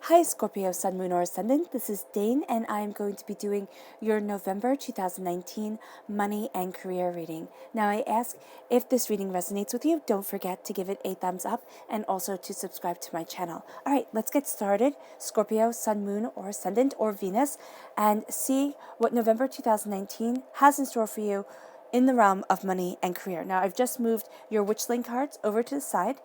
Hi Scorpio, Sun, Moon, or Ascendant. This is Dane, and I am going to be doing your November 2019 money and career reading. Now, I ask if this reading resonates with you, don't forget to give it a thumbs up and also to subscribe to my channel. All right, let's get started. Scorpio, Sun, Moon, or Ascendant, or Venus, and see what November 2019 has in store for you in the realm of money and career. Now, I've just moved your Witchling cards over to the side,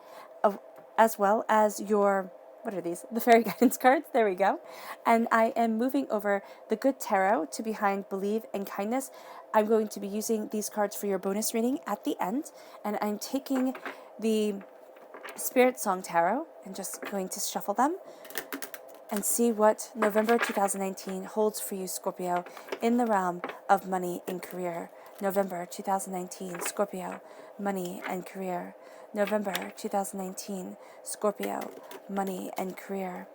as well as your, what are these? The fairy guidance cards. There we go. And I am moving over the Good Tarot to behind Believe and Kindness. I'm going to be using these cards for your bonus reading at the end. And I'm taking the Spirit Song Tarot and just going to shuffle them and see what November 2019 holds for you, Scorpio, in the realm of money and career. November 2019, Scorpio, money and career. November 2019, Scorpio, money and career.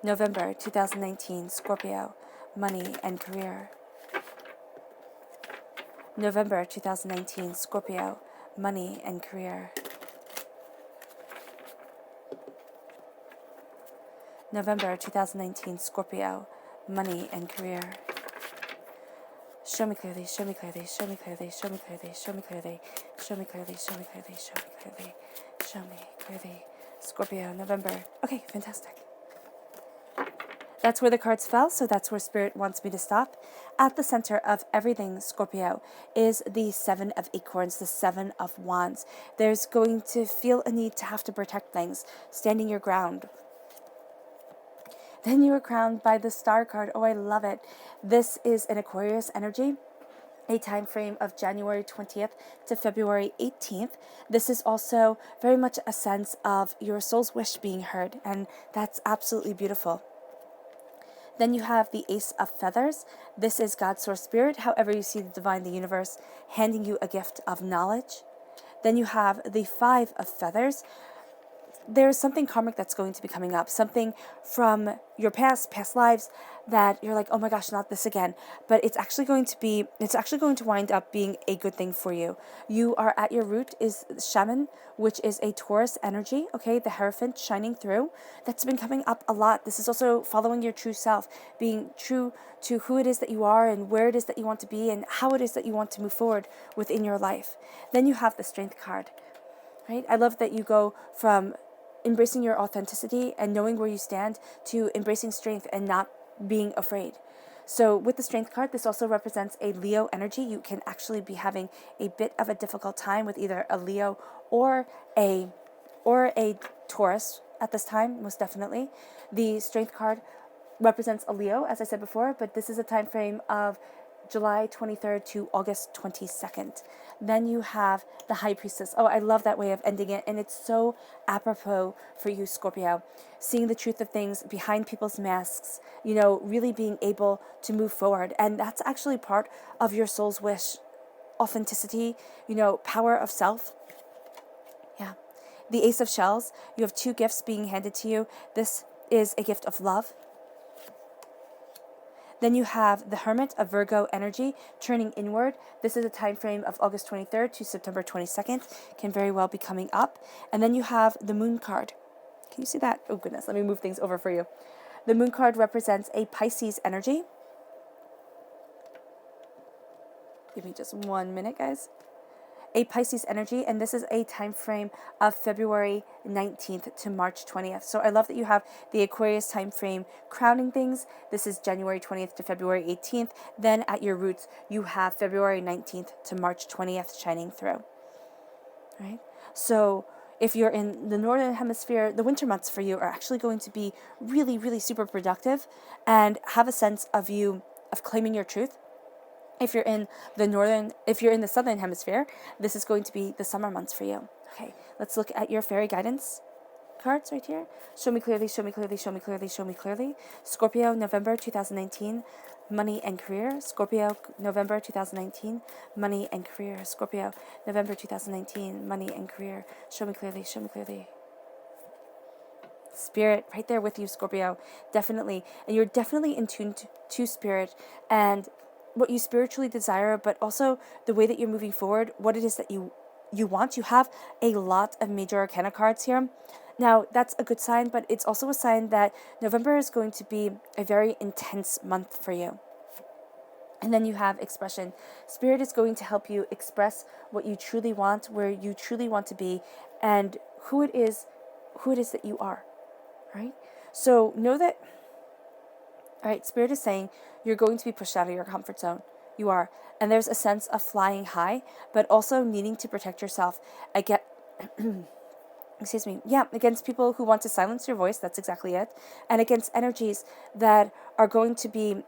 November 2019, Scorpio, money and career. November 2019, Scorpio, money and career. November 2019, Scorpio, money and career. Show me clearly, show me clearly, show me clearly, show me clearly, show me clearly, show me clearly, show me clearly, show me clearly, show me clearly. Scorpio, November. Okay, fantastic. That's where the cards fell, so that's where Spirit wants me to stop. At the center of everything, Scorpio, is the Seven of Acorns, the Seven of Wands. There's going to feel a need to have to protect things, standing your ground. Then you are crowned by the Star card. Oh, I love it. This is an Aquarius energy, a time frame of January 20th to February 18th. This is also very much a sense of your soul's wish being heard, and that's absolutely beautiful. Then you have the Ace of Feathers. This is God's source spirit, however you see the divine, the universe, handing you a gift of knowledge. Then you have the Five of Feathers. There's something karmic that's going to be coming up, something from your past lives that you're like, oh my gosh, not this again. But it's actually going to wind up being a good thing for you. You are at your root is Shaman, which is a Taurus energy, okay, the Hierophant shining through. That's been coming up a lot. This is also following your true self, being true to who it is that you are and where it is that you want to be and how it is that you want to move forward within your life. Then you have the Strength card, right? I love that you go from embracing your authenticity and knowing where you stand to embracing strength and not being afraid. So with the Strength card, this also represents a Leo energy. You can actually be having a bit of a difficult time with either a Leo or a Taurus at this time, most definitely. The Strength card represents a Leo, as I said before, but this is a time frame of July 23rd to August 22nd. Then you have the High Priestess. Oh, I love that way of ending it, and it's so apropos for you, Scorpio. Seeing the truth of things behind people's masks, really being able to move forward. And that's actually part of your soul's wish. Authenticity, power of self. Yeah. The Ace of Shells, you have two gifts being handed to you. This is a gift of love. Then you have the Hermit of Virgo energy turning inward. This is a time frame of August 23rd to September 22nd. Can very well be coming up. And then you have the Moon card. Can you see that? Oh goodness, let me move things over for you. The Moon card represents a Pisces energy. Give me just 1 minute, guys. A Pisces energy, and this is a time frame of February 19th to March 20th. So I love that you have the Aquarius time frame crowning things. This is January 20th to February 18th. Then at your roots, you have February 19th to March 20th shining through. Right? So if you're in the Northern Hemisphere, the winter months for you are actually going to be really, really super productive and have a sense of claiming your truth. If you're in the Southern Hemisphere, this is going to be the summer months for you. Okay, let's look at your fairy guidance cards right here. Show me clearly, show me clearly, show me clearly, show me clearly. Scorpio, November 2019, money and career. Scorpio, November 2019, money and career. Scorpio, November 2019, money and career. Show me clearly, show me clearly. Spirit, right there with you, Scorpio. Definitely. And you're definitely in tune to Spirit and what you spiritually desire, but also the way that you're moving forward, what it is that you want. You have a lot of major arcana cards here. Now, that's a good sign, but it's also a sign that November is going to be a very intense month for you. And then you have expression. Spirit is going to help you express what you truly want, where you truly want to be, and who it is that you are, right? So know that, all right, Spirit is saying you're going to be pushed out of your comfort zone. You are. And there's a sense of flying high, but also needing to protect yourself against, against people who want to silence your voice. That's exactly it. And against energies that are going to be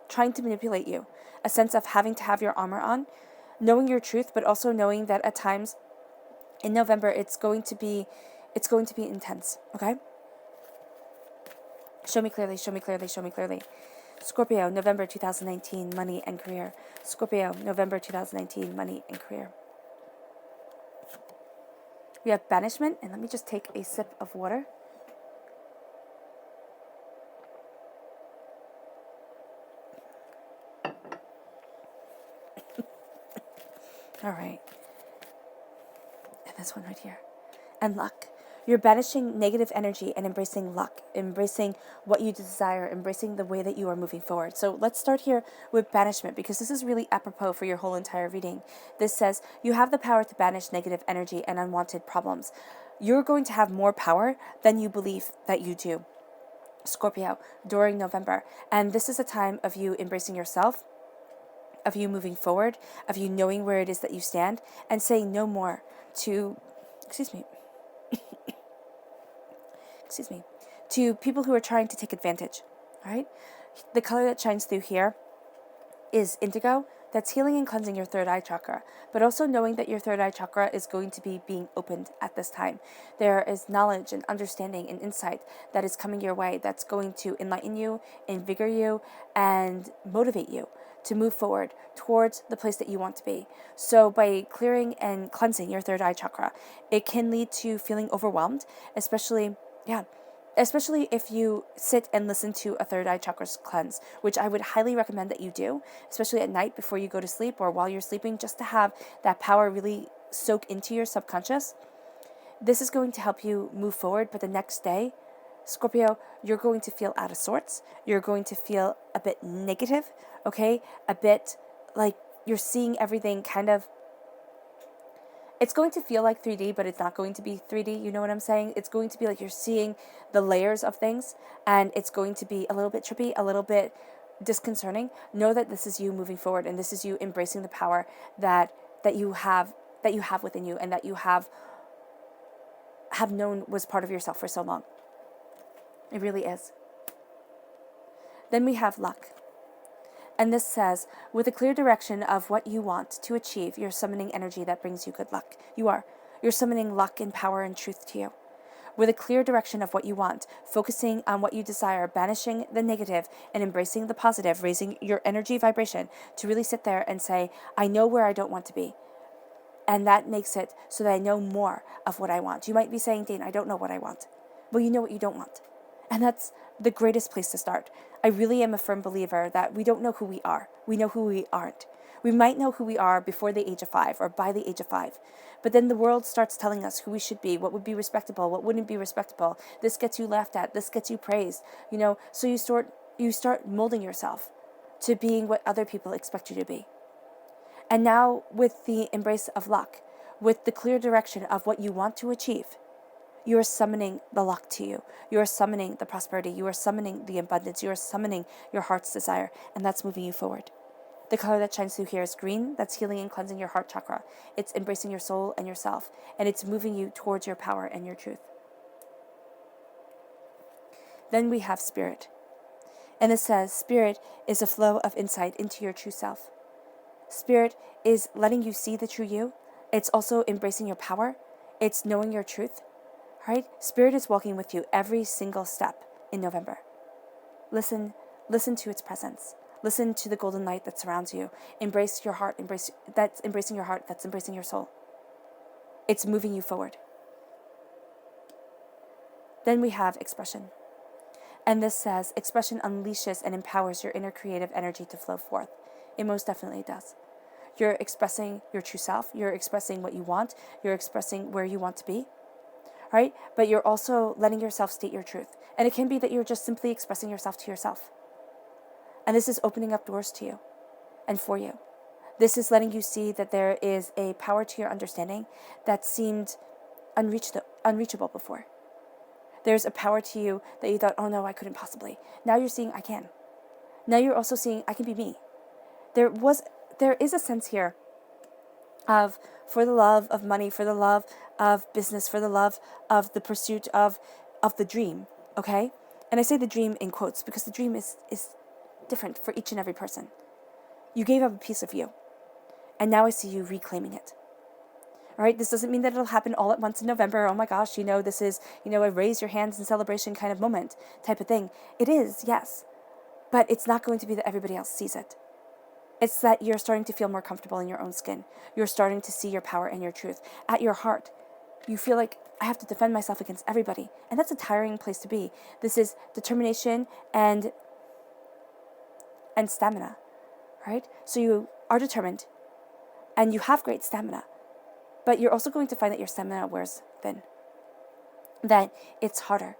trying to manipulate you. A sense of having to have your armor on, knowing your truth, but also knowing that at times in November it's going to be intense, okay? Show me clearly, show me clearly, show me clearly. Scorpio, November 2019, money and career. Scorpio, November 2019, money and career. We have banishment, and let me just take a sip of water. All right. And this one right here. And luck. You're banishing negative energy and embracing luck, embracing what you desire, embracing the way that you are moving forward. So let's start here with banishment, because this is really apropos for your whole entire reading. This says you have the power to banish negative energy and unwanted problems. You're going to have more power than you believe that you do, Scorpio, during November. And this is a time of you embracing yourself, of you moving forward, of you knowing where it is that you stand, and saying no more to, to people who are trying to take advantage, all right? The color that shines through here is indigo. That's healing and cleansing your third eye chakra, but also knowing that your third eye chakra is going to be being opened at this time. There is knowledge and understanding and insight that is coming your way that's going to enlighten you, invigorate you, and motivate you to move forward towards the place that you want to be. So by clearing and cleansing your third eye chakra, it can lead to feeling overwhelmed, especially if you sit and listen to a third eye chakra cleanse, which I would highly recommend that you do, especially at night before you go to sleep or while you're sleeping, just to have that power really soak into your subconscious. This is going to help you move forward, but the next day, Scorpio, you're going to feel out of sorts. You're going to feel a bit negative, okay? A bit like you're seeing everything kind of, it's going to feel like 3D, but it's not going to be 3D. You know what I'm saying? It's going to be like you're seeing the layers of things, and it's going to be a little bit trippy, a little bit disconcerting. Know that this is you moving forward, and this is you embracing the power that you have within you, and that you have known was part of yourself for so long. It really is. Then we have luck. And this says, with a clear direction of what you want to achieve, you're summoning energy that brings you good luck. You're summoning luck and power and truth to you. With a clear direction of what you want, focusing on what you desire, banishing the negative and embracing the positive, raising your energy vibration to really sit there and say, I know where I don't want to be. And that makes it so that I know more of what I want. You might be saying, Dane, I don't know what I want. Well, you know what you don't want. And that's the greatest place to start. I really am a firm believer that we don't know who we are. We know who we aren't. We might know who we are before the age of 5 or by the age of 5. But then the world starts telling us who we should be, what would be respectable, what wouldn't be respectable. This gets you laughed at, this gets you praised, so you start molding yourself to being what other people expect you to be. And now with the embrace of luck, with the clear direction of what you want to achieve, you are summoning the luck to you. You are summoning the prosperity. You are summoning the abundance. You are summoning your heart's desire, and that's moving you forward. The color that shines through here is green. That's healing and cleansing your heart chakra. It's embracing your soul and yourself, and it's moving you towards your power and your truth. Then we have spirit. And it says, spirit is a flow of insight into your true self. Spirit is letting you see the true you. It's also embracing your power. It's knowing your truth. Right? Spirit is walking with you every single step in November. Listen to its presence. Listen to the golden light that surrounds you. Embrace your heart. That's embracing your heart. That's embracing your soul. It's moving you forward. Then we have expression. And this says, expression unleashes and empowers your inner creative energy to flow forth. It most definitely does. You're expressing your true self. You're expressing what you want. You're expressing where you want to be. right? But you're also letting yourself state your truth. And it can be that you're just simply expressing yourself to yourself. And this is opening up doors to you and for you. This is letting you see that there is a power to your understanding that seemed unreachable before. There's a power to you that you thought, oh no, I couldn't possibly. Now you're seeing I can. Now you're also seeing I can be me. There is a sense here of, for the love of money, for the love of business, for the love of the pursuit of the dream, okay? And I say the dream in quotes because the dream is different for each and every person. You gave up a piece of you, and now I see you reclaiming it. All right, this doesn't mean that it'll happen all at once in November. Oh my gosh, this is, a raise your hands in celebration kind of moment type of thing. It is, yes, but it's not going to be that everybody else sees it. It's that you're starting to feel more comfortable in your own skin. You're starting to see your power and your truth. At your heart, you feel like I have to defend myself against everybody. And that's a tiring place to be. This is determination and stamina, right? So you are determined and you have great stamina, but you're also going to find that your stamina wears thin, that it's harder.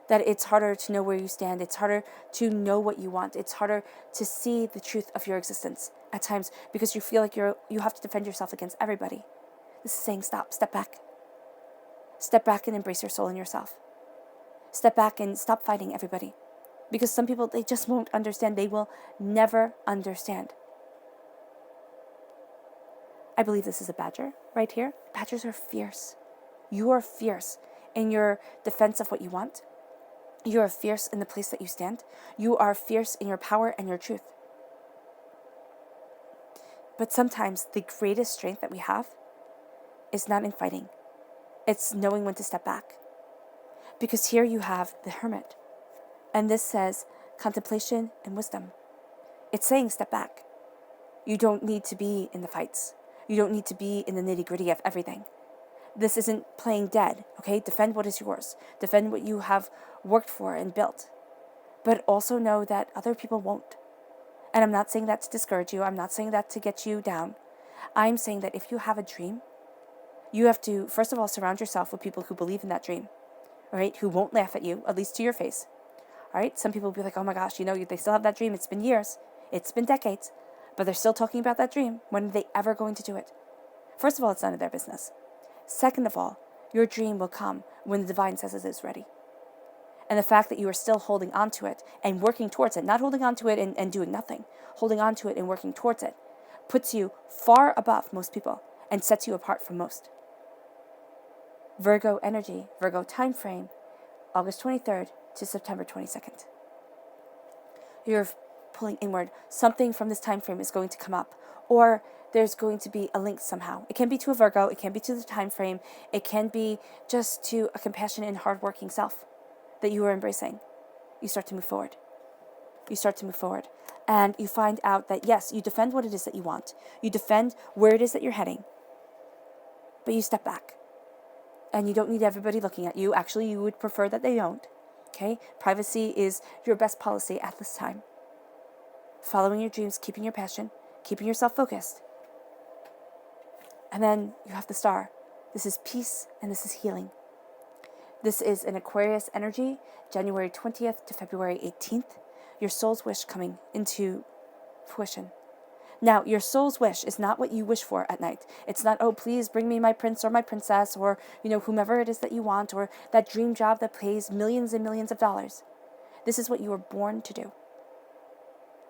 That it's harder to know where you stand. It's harder to know what you want. It's harder to see the truth of your existence at times because you feel like you have to defend yourself against everybody. This is saying stop, step back. Step back and embrace your soul and yourself. Step back and stop fighting everybody. Because some people, they just won't understand. They will never understand. I believe this is a badger right here. Badgers are fierce. You are fierce in your defense of what you want. You are fierce in the place that you stand. You are fierce in your power and your truth. But sometimes the greatest strength that we have is not in fighting. It's knowing when to step back. Because here you have the hermit. And this says contemplation and wisdom. It's saying step back. You don't need to be in the fights. You don't need to be in the nitty-gritty of everything. This isn't playing dead, okay? Defend what is yours. Defend what you have worked for and built. But also know that other people won't. And I'm not saying that to discourage you. I'm not saying that to get you down. I'm saying that if you have a dream, you have to, first of all, surround yourself with people who believe in that dream, all right? Who won't laugh at you, at least to your face, all right? Some people will be like, oh my gosh, they still have that dream. It's been years. It's been decades. But they're still talking about that dream. When are they ever going to do it? First of all, it's none of their business. Second of all, your dream will come when the divine says it is ready. And the fact that you are still holding on to it and working towards it, not holding on to it and doing nothing, holding on to it and working towards it, puts you far above most people and sets you apart from most. Virgo energy, Virgo time frame, August 23rd to September 22nd. You're pulling inward. Something from this time frame is going to come up, or there's going to be a link somehow. It can be to a Virgo, it can be to the time frame, it can be just to a compassionate and hardworking self that you are embracing. You start to move forward. You start to move forward. And you find out that, yes, you defend what it is that you want. You defend where it is that you're heading. But you step back. And you don't need everybody looking at you. Actually, you would prefer that they don't. Okay? Privacy is your best policy at this time. Following your dreams, keeping your passion, keeping yourself focused. And then you have the star. This is peace and this is healing. This is an Aquarius energy, January 20th to February 18th. Your soul's wish coming into fruition. Now, your soul's wish is not what you wish for at night. It's not, oh, please bring me my prince or my princess or, whomever it is that you want, or that dream job that pays millions and millions of dollars. This is what you were born to do.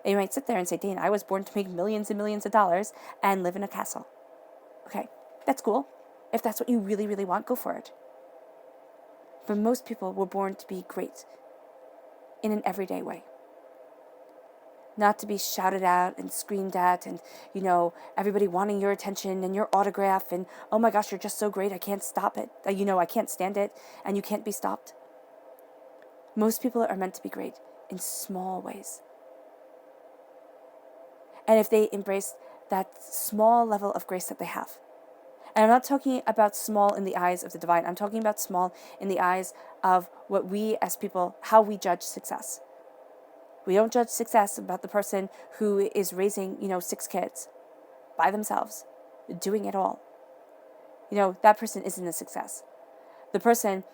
And you might sit there and say, Dane, I was born to make millions and millions of dollars and live in a castle. Okay, that's cool. If that's what you really, really want, go for it. But most people were born to be great in an everyday way. Not to be shouted at and screamed at and, everybody wanting your attention and your autograph and, oh my gosh, you're just so great, I can't stop it. I can't stand it and you can't be stopped. Most people are meant to be great in small ways. And if they embrace that small level of grace that they have. And I'm not talking about small in the eyes of the divine. I'm talking about small in the eyes of what we as people, how we judge success. We don't judge success about the person who is raising, 6 kids by themselves, doing it all. That person isn't a success. The person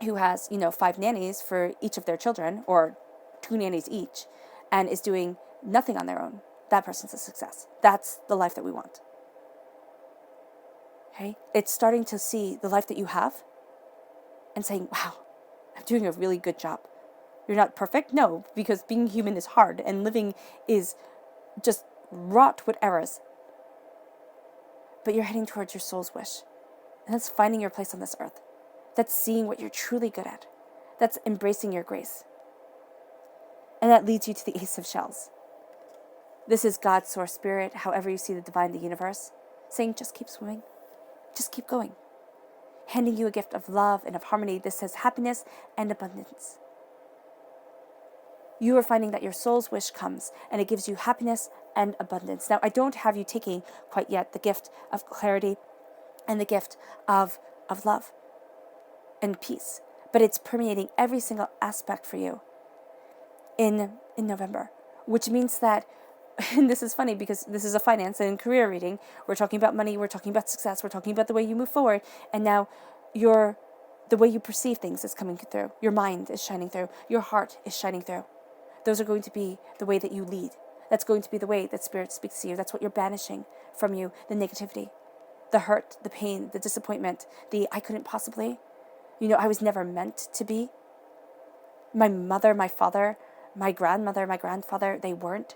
who has, 5 nannies for each of their children, or 2 nannies each, and is doing nothing on their own, that person's a success. That's the life that we want. Okay? It's starting to see the life that you have and saying, wow, I'm doing a really good job. You're not perfect? No, because being human is hard and living is just wrought with errors. But you're heading towards your soul's wish. And that's finding your place on this earth. That's seeing what you're truly good at. That's embracing your grace. And that leads you to the Ace of Shells. This is God's source spirit, however you see the divine, the universe, saying just keep swimming. Just keep going. Handing you a gift of love and of harmony. This says happiness and abundance. You are finding that your soul's wish comes and it gives you happiness and abundance. Now, I don't have you taking quite yet the gift of clarity and the gift of love and peace, but it's permeating every single aspect for you in November, which means that, and this is funny because this is a finance and career reading. We're talking about money, we're talking about success, we're talking about the way you move forward, and now the way you perceive things is coming through. Your mind is shining through. Your heart is shining through. Those are going to be the way that you lead. That's going to be the way that Spirit speaks to you. That's what you're banishing from you, the negativity, the hurt, the pain, the disappointment, the I couldn't possibly, I was never meant to be. My mother, my father, my grandmother, my grandfather, they weren't.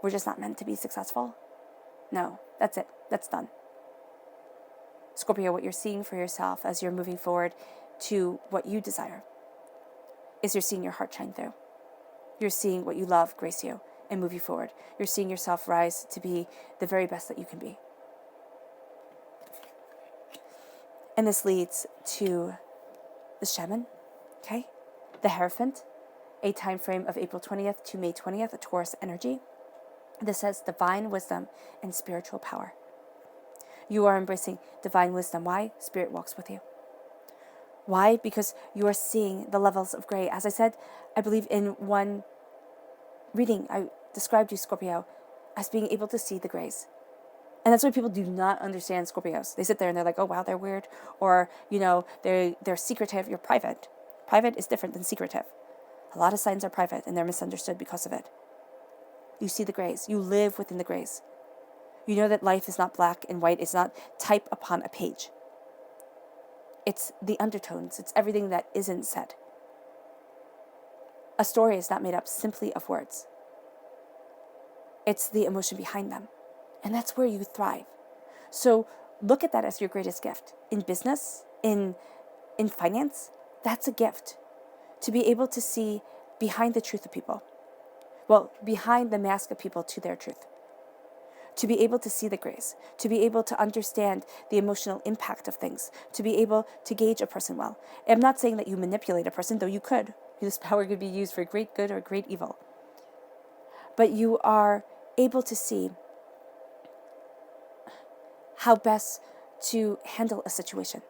We're just not meant to be successful. No, that's it. That's done. Scorpio, what you're seeing for yourself as you're moving forward to what you desire is you're seeing your heart shine through. You're seeing what you love grace you and move you forward. You're seeing yourself rise to be the very best that you can be. And this leads to the shaman, okay? The Hierophant, a time frame of April 20th to May 20th, a Taurus energy. This says divine wisdom and spiritual power. You are embracing divine wisdom. Why? Spirit walks with you. Why? Because you are seeing the levels of gray. As I said, I believe in one reading, I described you, Scorpio, as being able to see the grays. And that's why people do not understand Scorpios. They sit there and they're like, oh, wow, they're weird. Or, they're secretive, you're private. Private is different than secretive. A lot of signs are private and they're misunderstood because of it. You see the grays. You live within the grays. You know that life is not black and white. It's not type upon a page. It's the undertones. It's everything that isn't said. A story is not made up simply of words. It's the emotion behind them. And that's where you thrive. So look at that as your greatest gift. In business, in finance, that's a gift. To be able to see behind the truth of people. Well, behind the mask of people to their truth. To be able to see the grace. To be able to understand the emotional impact of things. To be able to gauge a person well. I'm not saying that you manipulate a person, though you could. This power could be used for great good or great evil. But you are able to see how best to handle a situation.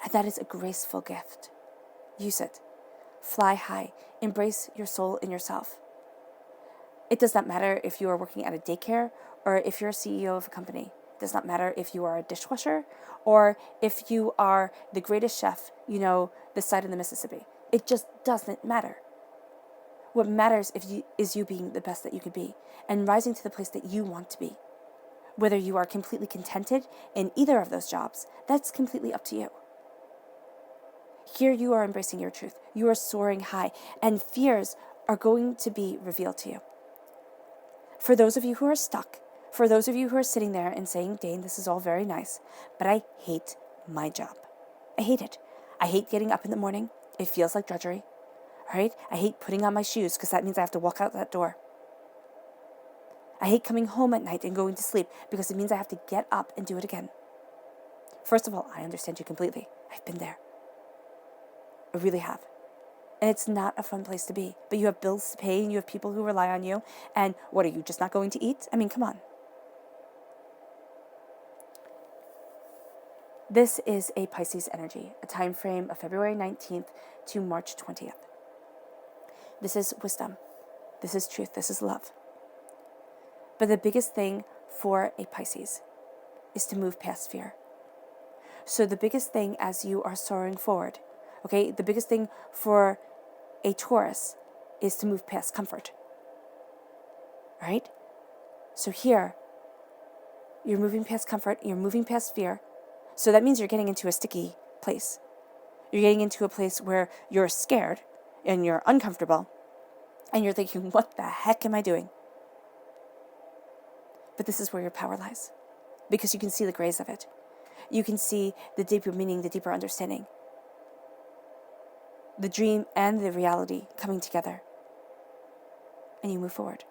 And that is a graceful gift. Use it. Fly high. Embrace your soul in yourself. It does not matter if you are working at a daycare or if you're a CEO of a company. It does not matter if you are a dishwasher or if you are the greatest chef, this side of the Mississippi. It just doesn't matter. What matters is you being the best that you could be and rising to the place that you want to be. Whether you are completely contented in either of those jobs, that's completely up to you. Here you are embracing your truth. You are soaring high, and fears are going to be revealed to you. For those of you who are stuck, for those of you who are sitting there and saying, Dane, this is all very nice, but I hate my job. I hate it. I hate getting up in the morning. It feels like drudgery. All right? I hate putting on my shoes because that means I have to walk out that door. I hate coming home at night and going to sleep because it means I have to get up and do it again. First of all, I understand you completely. I've been there. I really have. And it's not a fun place to be. But you have bills to pay and you have people who rely on you. And what, are you just not going to eat? I mean, come on. This is a Pisces energy, a time frame of February 19th to March 20th. This is wisdom. This is truth. This is love. But the biggest thing for a Pisces is to move past fear. So the biggest thing as you are soaring forward, okay, the biggest thing for a Taurus is to move past comfort, right? So here, you're moving past comfort, you're moving past fear. So that means you're getting into a sticky place. You're getting into a place where you're scared and you're uncomfortable and you're thinking, what the heck am I doing? But this is where your power lies, because you can see the grace of it. You can see the deeper meaning, the deeper understanding, the dream and the reality coming together, and you move forward.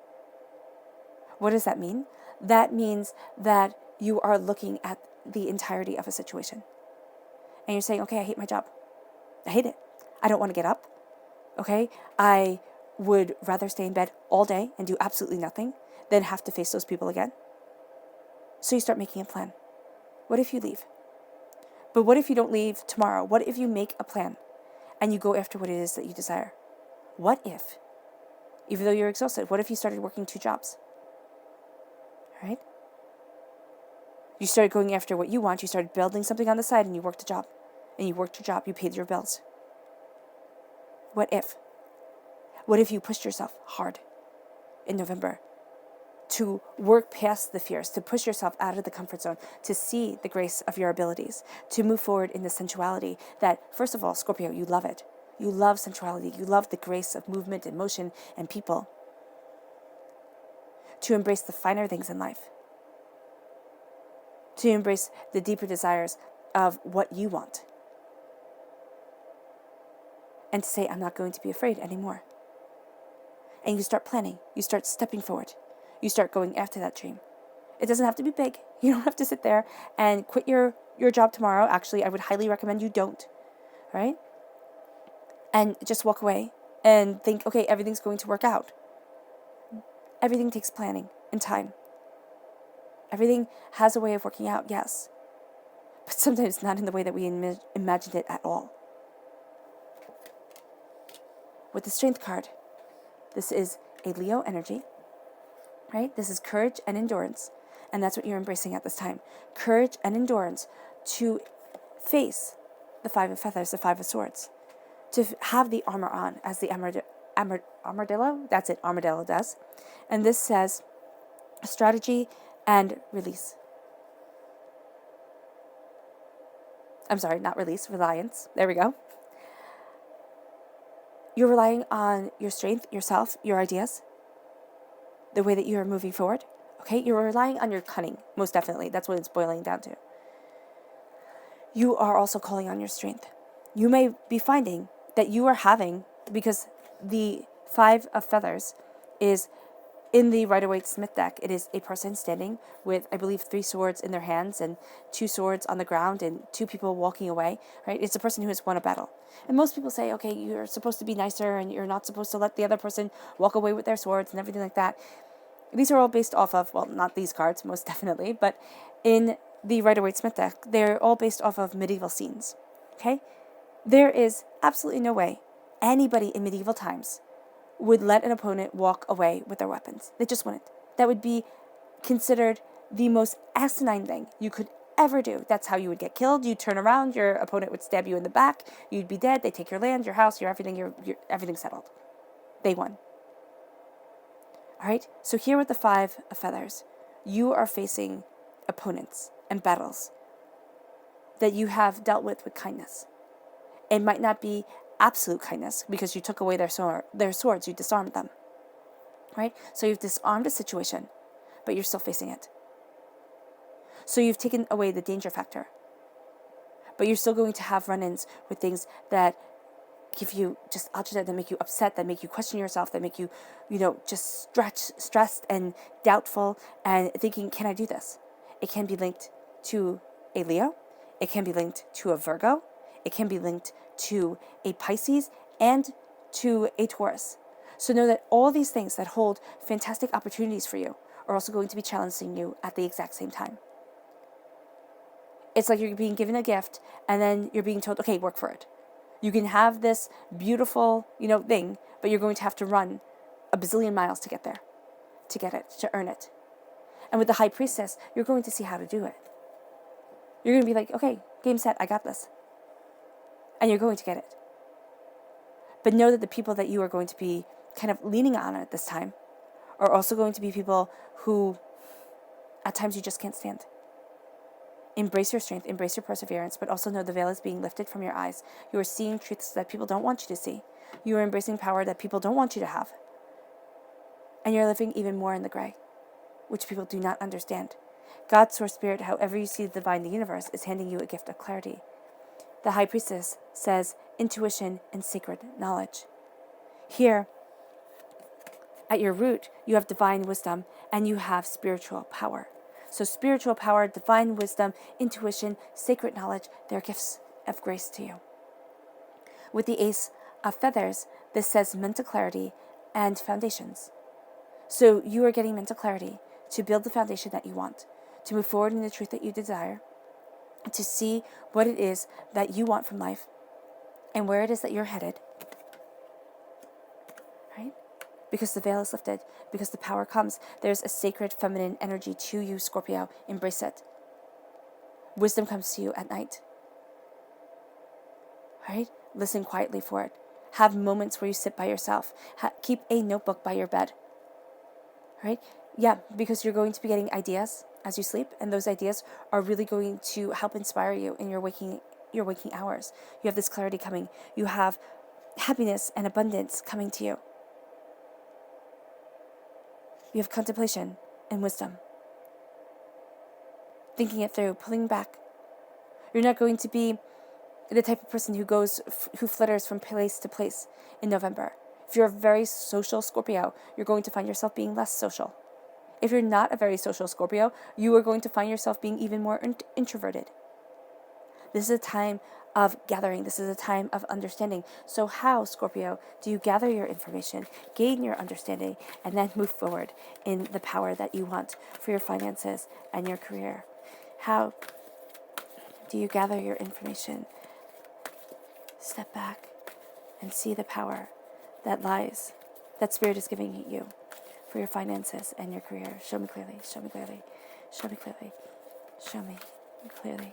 What does that mean? That means that you are looking at the entirety of a situation. And you're saying, okay, I hate my job. I hate it. I don't want to get up. Okay? I would rather stay in bed all day and do absolutely nothing than have to face those people again. So you start making a plan. What if you leave? But what if you don't leave tomorrow? What if you make a plan and you go after what it is that you desire? What if, even though you're exhausted, what if you started working 2 jobs? Right? You started going after what you want. You started building something on the side and you worked a job. And you worked your job. You paid your bills. What if? What if you pushed yourself hard in November to work past the fears, to push yourself out of the comfort zone, to see the grace of your abilities, to move forward in the sensuality that, first of all, Scorpio, you love it. You love sensuality. You love the grace of movement and motion and people. To embrace the finer things in life. To embrace the deeper desires of what you want. And to say, I'm not going to be afraid anymore. And you start planning. You start stepping forward. You start going after that dream. It doesn't have to be big. You don't have to sit there and quit your job tomorrow. Actually, I would highly recommend you don't. Right? And just walk away and think, okay, everything's going to work out. Everything takes planning and time. Everything has a way of working out, yes. But sometimes not in the way that we imagined it at all. With the Strength card, this is a Leo energy. Right? This is courage and endurance. And that's what you're embracing at this time. Courage and endurance to face the 5 of feathers, the 5 of swords. To have the armor on, as the armadillo, that's it, armadillo does. And this says strategy and release. I'm sorry, not release, reliance. There we go. You're relying on your strength, yourself, your ideas, the way that you are moving forward. Okay, you're relying on your cunning, most definitely. That's what it's boiling down to. You are also calling on your strength. You may be finding that you are having, because the 5 of feathers is in the Rider-Waite-Smith deck, it is a person standing with, I believe, 3 swords in their hands and 2 swords on the ground and 2 people walking away, right? It's a person who has won a battle. And most people say, okay, you're supposed to be nicer and you're not supposed to let the other person walk away with their swords and everything like that. These are all based off of, well, not these cards, most definitely, but in the Rider-Waite-Smith deck, they're all based off of medieval scenes, okay? There is absolutely no way anybody in medieval times would let an opponent walk away with their weapons. They just wouldn't. That would be considered the most asinine thing you could ever do. That's how you would get killed. You'd turn around, your opponent would stab you in the back, you'd be dead, they take your land, your house, your everything, your everything's settled. They won. All right? So here with the 5 of feathers, you are facing opponents and battles that you have dealt with kindness. It might not be absolute kindness because you took away their swords, you disarmed them. Right? So you've disarmed a situation, but you're still facing it. So you've taken away the danger factor, but you're still going to have run-ins with things that give you just agita, that make you upset, that make you question yourself, that make you, just stressed and doubtful and thinking, can I do this? It can be linked to a Leo. It can be linked to a Virgo. It can be linked to a Pisces and to a Taurus. So know that all these things that hold fantastic opportunities for you are also going to be challenging you at the exact same time. It's like you're being given a gift and then you're being told, okay, work for it. You can have this beautiful, thing, but you're going to have to run a bazillion miles to get there, to get it, to earn it. And with the High Priestess, you're going to see how to do it. You're going to be like, okay, game set, I got this. And you're going to get it. But know that the people that you are going to be kind of leaning on at this time are also going to be people who at times you just can't stand. Embrace your strength, embrace your perseverance, but also know the veil is being lifted from your eyes. You are seeing truths that people don't want you to see. You are embracing power that people don't want you to have. And you're living even more in the gray, which people do not understand. God, Source, Spirit, however you see the divine, the universe, is handing you a gift of clarity. The High Priestess says intuition and sacred knowledge. Here, at your root, you have divine wisdom and you have spiritual power. So spiritual power, divine wisdom, intuition, sacred knowledge, they're gifts of grace to you. With the Ace of Feathers, this says mental clarity and foundations. So you are getting mental clarity to build the foundation that you want, to move forward in the truth that you desire, to see what it is that you want from life and where it is that you're headed. Right? Because the veil is lifted, because the power comes. There's a sacred feminine energy to you, Scorpio. Embrace it. Wisdom comes to you at night. Right? Listen quietly for it. Have moments where you sit by yourself. Keep a notebook by your bed. Right? Yeah, because you're going to be getting ideas as you sleep, and those ideas are really going to help inspire you in your waking hours. You have this clarity coming. You have happiness and abundance coming to you. You have contemplation and wisdom. Thinking it through, pulling back. You're not going to be the type of person who flutters from place to place in November. If you're a very social Scorpio, you're going to find yourself being less social. If you're not a very social Scorpio, you are going to find yourself being even more introverted. This is a time of gathering. This is a time of understanding. So how, Scorpio, do you gather your information, gain your understanding, and then move forward in the power that you want for your finances and your career? How do you gather your information? Step back and see the power that Spirit is giving you for your finances and your career. Show me clearly, show me clearly, show me clearly, show me clearly.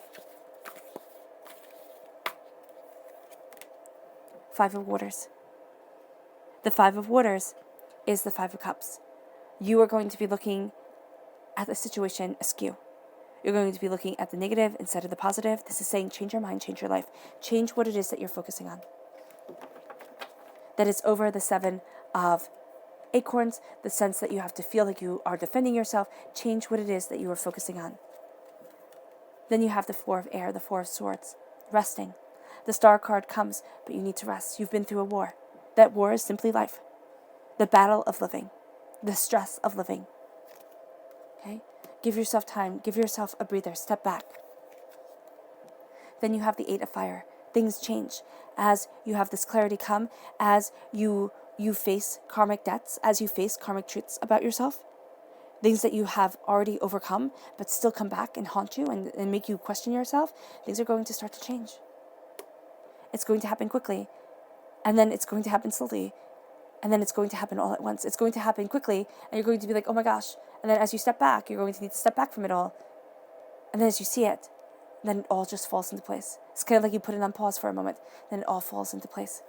Five of Waters. The Five of Waters is the Five of Cups. You are going to be looking at the situation askew. You're going to be looking at the negative instead of the positive. This is saying change your mind, change your life. Change what it is that you're focusing on. That is over the Seven of Acorns, the sense that you have to feel like you are defending yourself. Change what it is that you are focusing on. Then you have the Four of Air, the Four of Swords, resting. The Star card comes, but you need to rest. You've been through a war. That war is simply life. The battle of living. The stress of living. Okay? Give yourself time. Give yourself a breather. Step back. Then you have the Eight of Fire. Things change as you have this clarity come, as you face karmic debts, as you face karmic truths about yourself. Things that you have already overcome, but still come back and haunt you and make you question yourself. Things are going to start to change. It's going to happen quickly, and then it's going to happen slowly, and then it's going to happen all at once. It's going to happen quickly, and you're going to be like, oh my gosh. And then as you step back, you're going to need to step back from it all. And then as you see it, then it all just falls into place. It's kind of like you put it on pause for a moment, then it all falls into place.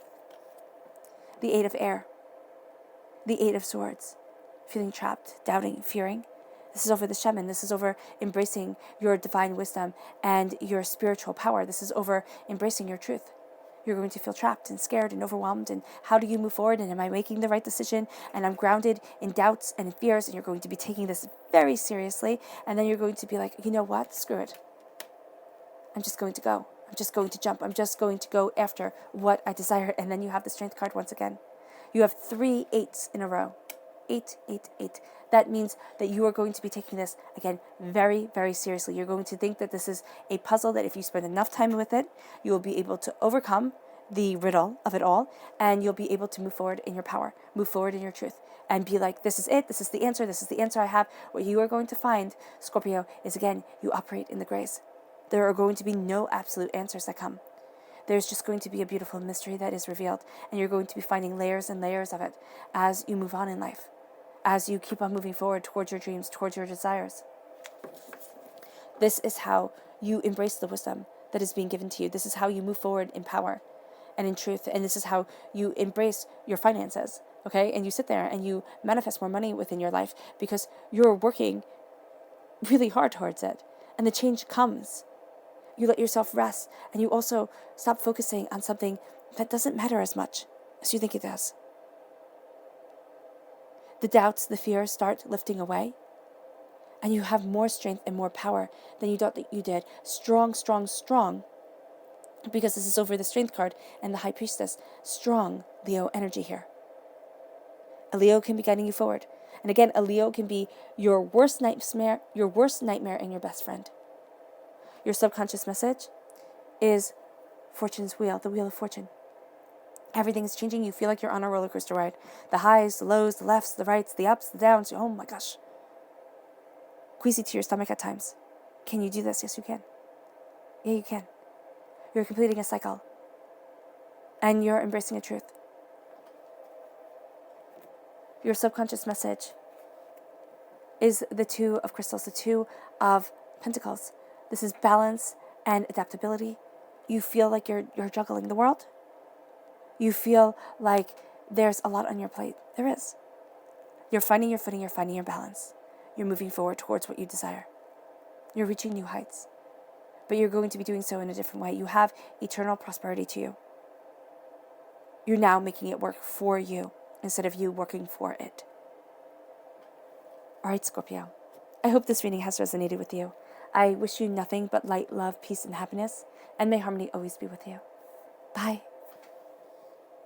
The Eight of Air. The Eight of Swords. Feeling trapped, doubting, fearing. This is over the shaman. This is over embracing your divine wisdom and your spiritual power. This is over embracing your truth. You're going to feel trapped and scared and overwhelmed. And how do you move forward? And am I making the right decision? And I'm grounded in doubts and fears. And you're going to be taking this very seriously. And then you're going to be like, you know what? Screw it. I'm just going to go. I'm just going to jump. I'm just going to go after what I desire. And then you have the Strength card once again. You have 3 8s in a row. 8, 8, 8. That means that you are going to be taking this, again, very, very seriously. You're going to think that this is a puzzle that if you spend enough time with it, you will be able to overcome the riddle of it all, and you'll be able to move forward in your power, move forward in your truth, and be like, this is it, this is the answer I have. What you are going to find, Scorpio, is, again, you operate in the grace. There are going to be no absolute answers that come. There's just going to be a beautiful mystery that is revealed, and you're going to be finding layers and layers of it as you move on in life, as you keep on moving forward towards your dreams, towards your desires. This is how you embrace the wisdom that is being given to you. This is how you move forward in power and in truth. And this is how you embrace your finances, okay? And you sit there and you manifest more money within your life because you're working really hard towards it. And the change comes. You let yourself rest, and you also stop focusing on something that doesn't matter as much as you think it does. The doubts, the fears start lifting away, and you have more strength and more power than you thought that you did. Strong, strong, strong, because this is over the Strength card and the High Priestess. Strong Leo energy here. A Leo can be guiding you forward. And again, a Leo can be your worst nightmare and your best friend. Your subconscious message is Fortune's wheel, the wheel of fortune. Everything is changing. You feel like you're on a roller coaster ride. The highs, the lows, the lefts, the rights, the ups, the downs. Oh my gosh. Queasy to your stomach at times. Can you do this? Yes, you can. Yeah, you can. You're completing a cycle. And you're embracing a truth. Your subconscious message is the Two of Crystals, the Two of Pentacles. This is balance and adaptability. You feel like you're juggling the world. You feel like there's a lot on your plate. There is. You're finding your footing, you're finding your balance. You're moving forward towards what you desire. You're reaching new heights. But you're going to be doing so in a different way. You have eternal prosperity to you. You're now making it work for you instead of you working for it. All right, Scorpio. I hope this reading has resonated with you. I wish you nothing but light, love, peace, and happiness, and may harmony always be with you. Bye.